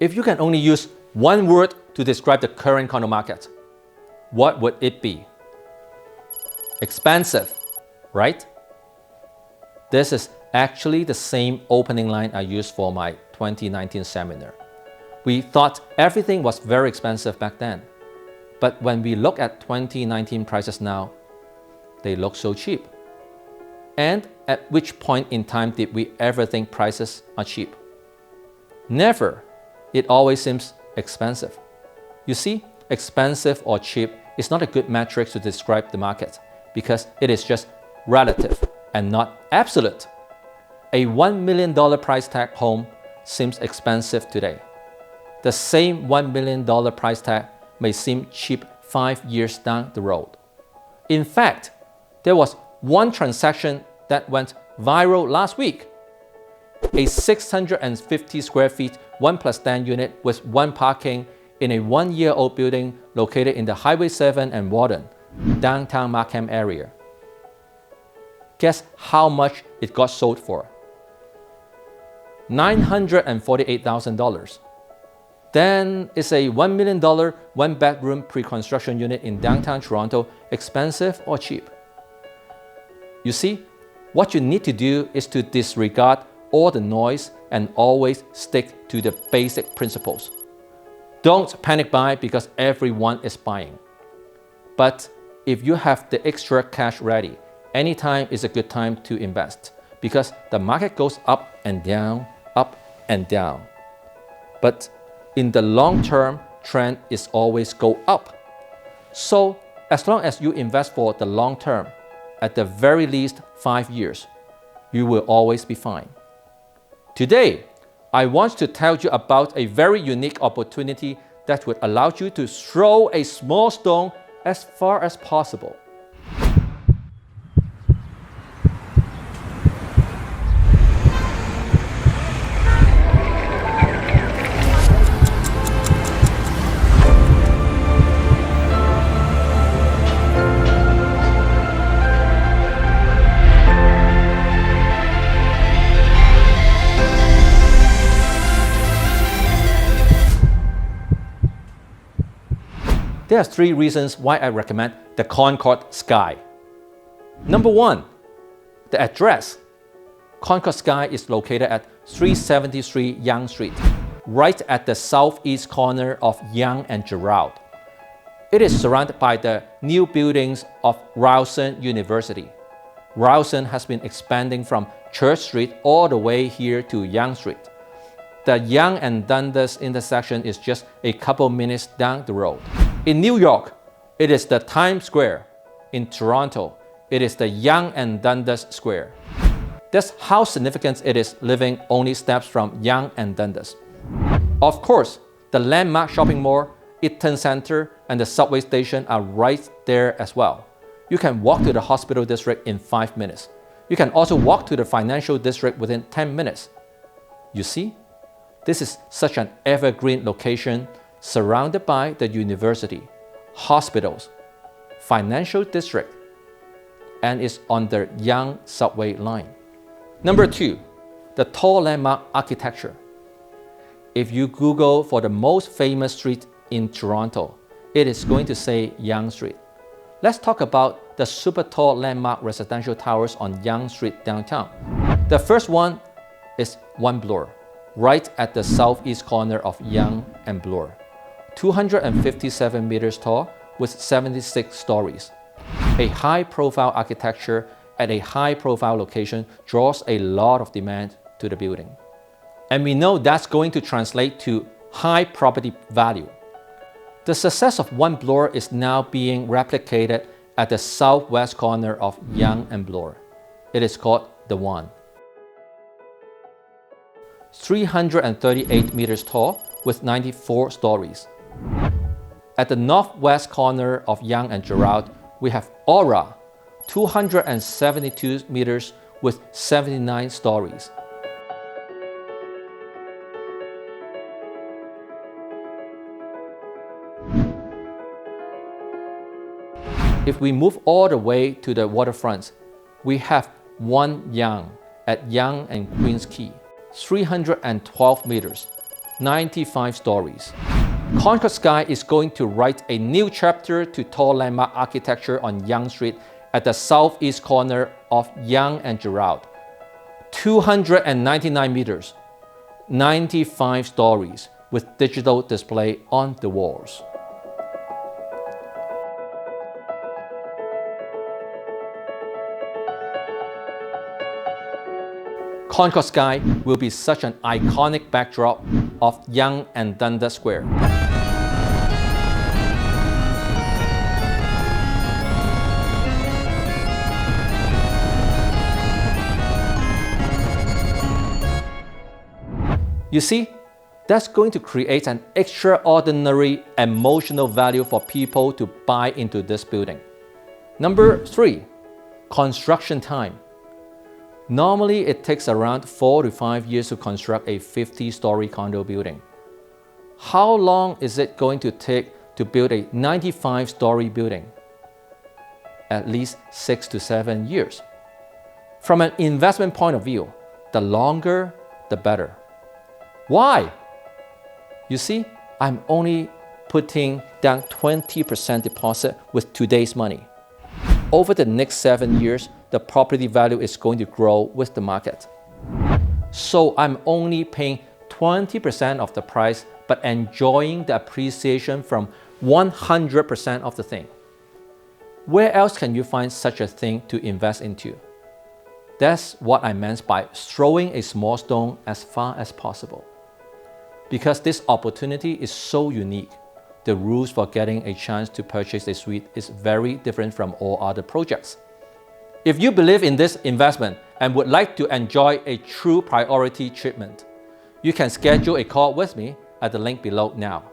If you can only use one word to describe the current condo market, what would it be? Expensive, right? This is actually the same opening line I used for my 2019 seminar. We thought everything was very expensive back then. But when we look at 2019 prices now, they look so cheap. And at which point in time did we ever think prices are cheap? Never. It always seems expensive. You see, expensive or cheap is not a good metric to describe the market because it is just relative and not absolute. A $1 million price tag home seems expensive today. The same $1 million price tag may seem cheap 5 years down the road. In fact, there was one transaction that went viral last week. A 650 square feet 1+10 unit with one parking in a 1-year-old building located in the Highway 7 and Warden, downtown Markham area. Guess how much it got sold for? $948,000. Then is a $1 million one-bedroom pre-construction unit in downtown Toronto expensive or cheap? You see, what you need to do is to disregard all the noise and always stick to the basic principles. Don't panic buy because everyone is buying. But if you have the extra cash ready, any time is a good time to invest because the market goes up and down, up and down. But in the long term, trend is always go up. So as long as you invest for the long term, at the very least 5 years, you will always be fine. Today, I want to tell you about a very unique opportunity that would allow you to throw a small stone as far as possible. There are 3 reasons why I recommend the Concord Sky. Number 1, the address. Concord Sky is located at 373 Yonge Street, right at the southeast corner of Yonge and Gerrard. It is surrounded by the new buildings of Ryerson University. Ryerson has been expanding from Church Street all the way here to Yonge Street. The Yonge and Dundas intersection is just a couple minutes down the road. In New York, it is the Times Square. In Toronto, it is the Yonge and Dundas Square. That's how significant it is living only steps from Yonge and Dundas. Of course, the landmark shopping mall, Eaton Center, and the subway station are right there as well. You can walk to the hospital district in 5 minutes. You can also walk to the financial district within 10 minutes. You see, this is such an evergreen location surrounded by the university, hospitals, financial district, and is on the Yonge subway line. Number 2, the tall landmark architecture. If you Google for the most famous street in Toronto, it is going to say Yonge Street. Let's talk about the super tall landmark residential towers on Yonge Street downtown. The first one is One Bloor, right at the southeast corner of Yonge and Bloor. 257 meters tall with 76 stories. A high-profile architecture at a high-profile location draws a lot of demand to the building. And we know that's going to translate to high property value. The success of One Bloor is now being replicated at the southwest corner of Yonge and Bloor. It is called The One. 338 meters tall with 94 stories. At the northwest corner of Yonge and Gerrard, we have Aura, 272 meters with 79 stories. If we move all the way to the waterfront, we have One Yonge at Yonge and Queens Quay, 312 meters 95 stories. Concord Sky is going to write a new chapter to tall landmark architecture on Yonge Street at the southeast corner of Yonge and Gerrard. 299 meters, 95 stories with digital display on the walls. Concord Sky will be such an iconic backdrop of Yonge and Dundas Square. You see, that's going to create an extraordinary emotional value for people to buy into this building. Number 3, construction time. Normally, it takes around 4 to 5 years to construct a 50-story condo building. How long is it going to take to build a 95-story building? At least 6 to 7 years. From an investment point of view, the longer, the better. Why? You see, I'm only putting down 20% deposit with today's money. Over the next 7 years, the property value is going to grow with the market. So I'm only paying 20% of the price, but enjoying the appreciation from 100% of the thing. Where else can you find such a thing to invest into? That's what I meant by throwing a small stone as far as possible. Because this opportunity is so unique, the rules for getting a chance to purchase a suite is very different from all other projects. If you believe in this investment and would like to enjoy a true priority treatment, you can schedule a call with me at the link below now.